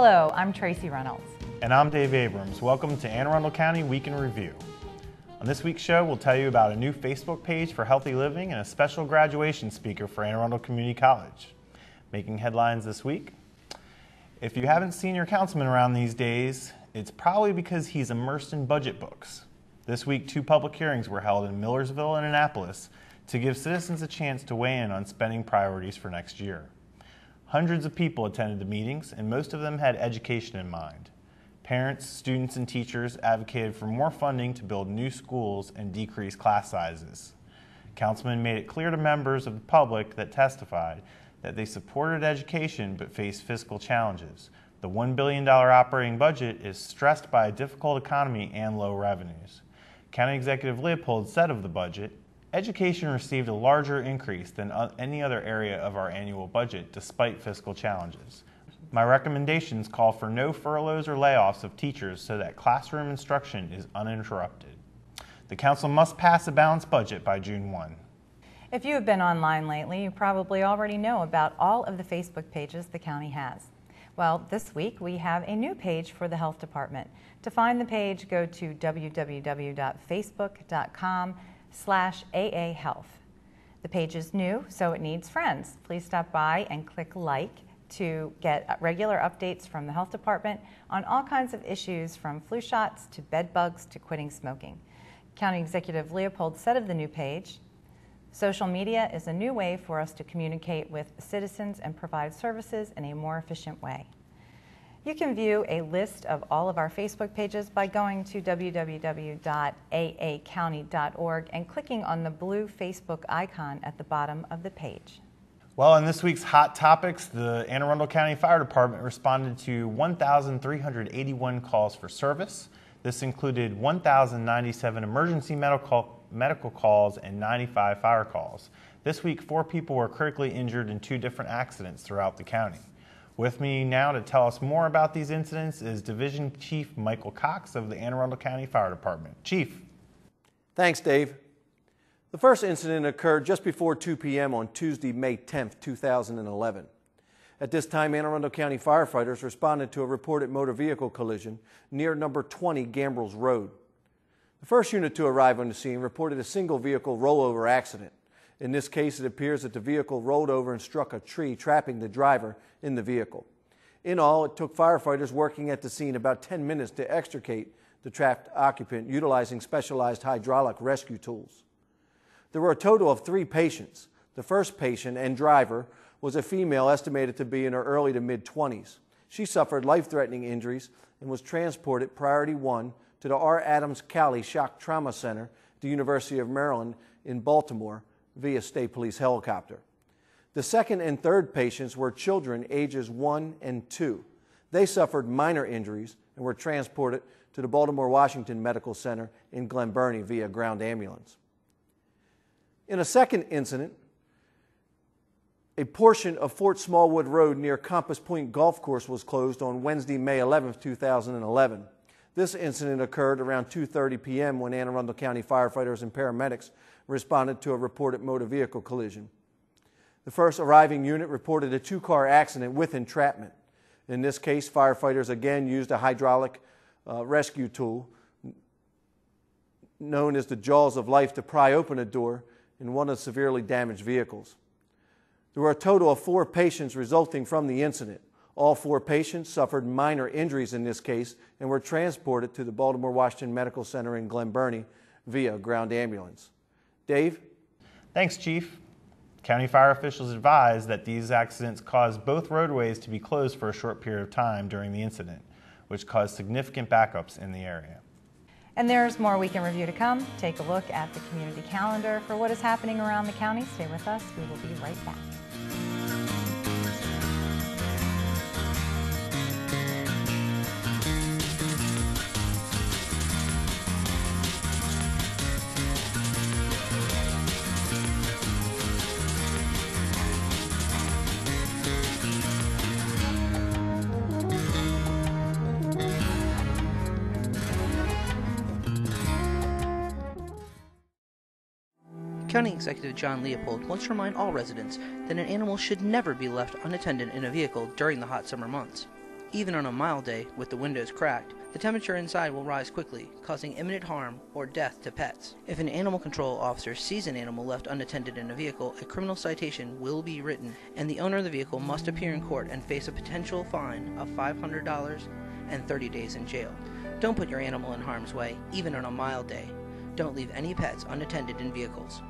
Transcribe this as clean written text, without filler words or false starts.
Hello, I'm Tracy Reynolds. And I'm Dave Abrams. Welcome to Anne Arundel County Week in Review. On this week's show, we'll tell you about a new Facebook page for healthy living and a special graduation speaker for Anne Arundel Community College. Making headlines this week. If you haven't seen your councilman around these days, it's probably because he's immersed in budget books. This week, 2 public hearings were held in Millersville and Annapolis to give citizens a chance to weigh in on spending priorities for next year. Hundreds of people attended the meetings, and most of them had education in mind. Parents, students, and teachers advocated for more funding to build new schools and decrease class sizes. Councilman made it clear to members of the public that testified that they supported education but faced fiscal challenges. The $1 billion operating budget is stressed by a difficult economy and low revenues. County Executive Leopold said of the budget, "Education received a larger increase than any other area of our annual budget despite fiscal challenges. My recommendations call for no furloughs or layoffs of teachers so that classroom instruction is uninterrupted." The council must pass a balanced budget by June 1. If you have been online lately, you probably already know about all of the Facebook pages the county has. Well, this week we have a new page for the health department. To find the page, go to www.facebook.com/aahealth. The page is new, so it needs friends. Please stop by and click like to get regular updates from the health department on all kinds of issues from flu shots to bed bugs to quitting smoking. County Executive Leopold said of the new page, "Social media is a new way for us to communicate with citizens and provide services in a more efficient way." You can view a list of all of our Facebook pages by going to www.aacounty.org and clicking on the blue Facebook icon at the bottom of the page. Well, in this week's Hot Topics, the Anne Arundel County Fire Department responded to 1,381 calls for service. This included 1,097 emergency medical calls and 95 fire calls. This week, 4 people were critically injured in 2 different accidents throughout the county. With me now to tell us more about these incidents is Division Chief Michael Cox of the Anne Arundel County Fire Department. Chief. Thanks, Dave. The first incident occurred just before 2 p.m. on Tuesday, May 10th, 2011. At this time, Anne Arundel County firefighters responded to a reported motor vehicle collision near number 20 Gambrels Road. The first unit to arrive on the scene reported a single vehicle rollover accident. In this case, it appears that the vehicle rolled over and struck a tree, trapping the driver in the vehicle. In all, it took firefighters working at the scene about 10 minutes to extricate the trapped occupant utilizing specialized hydraulic rescue tools. There were a total of 3 patients. The first patient and driver was a female estimated to be in her early to mid-20s. She suffered life-threatening injuries and was transported priority 1 to the R. Adams Cowley Shock Trauma Center at the University of Maryland in Baltimore via State Police helicopter. The second and third patients were children ages 1 and 2. They suffered minor injuries and were transported to the Baltimore-Washington Medical Center in Glen Burnie via ground ambulance. In a second incident, a portion of Fort Smallwood Road near Compass Point Golf Course was closed on Wednesday, May 11, 2011. This incident occurred around 2:30 p.m. when Anne Arundel County firefighters and paramedics responded to a reported motor vehicle collision. The first arriving unit reported a 2-car accident with entrapment. In this case, firefighters again used a hydraulic rescue tool known as the jaws of life to pry open a door in one of the severely damaged vehicles. There were a total of 4 patients resulting from the incident. All 4 patients suffered minor injuries in this case and were transported to the Baltimore-Washington Medical Center in Glen Burnie via ground ambulance. Dave? Thanks, Chief. County fire officials advised that these accidents caused both roadways to be closed for a short period of time during the incident, which caused significant backups in the area. And there's more Week in Review to come. Take a look at the community calendar for what is happening around the county. Stay with us. We will be right back. County Executive John Leopold wants to remind all residents that an animal should never be left unattended in a vehicle during the hot summer months. Even on a mild day with the windows cracked, the temperature inside will rise quickly, causing imminent harm or death to pets. If an animal control officer sees an animal left unattended in a vehicle, a criminal citation will be written, and the owner of the vehicle must appear in court and face a potential fine of $500 and 30 days in jail. Don't put your animal in harm's way, even on a mild day. Don't leave any pets unattended in vehicles.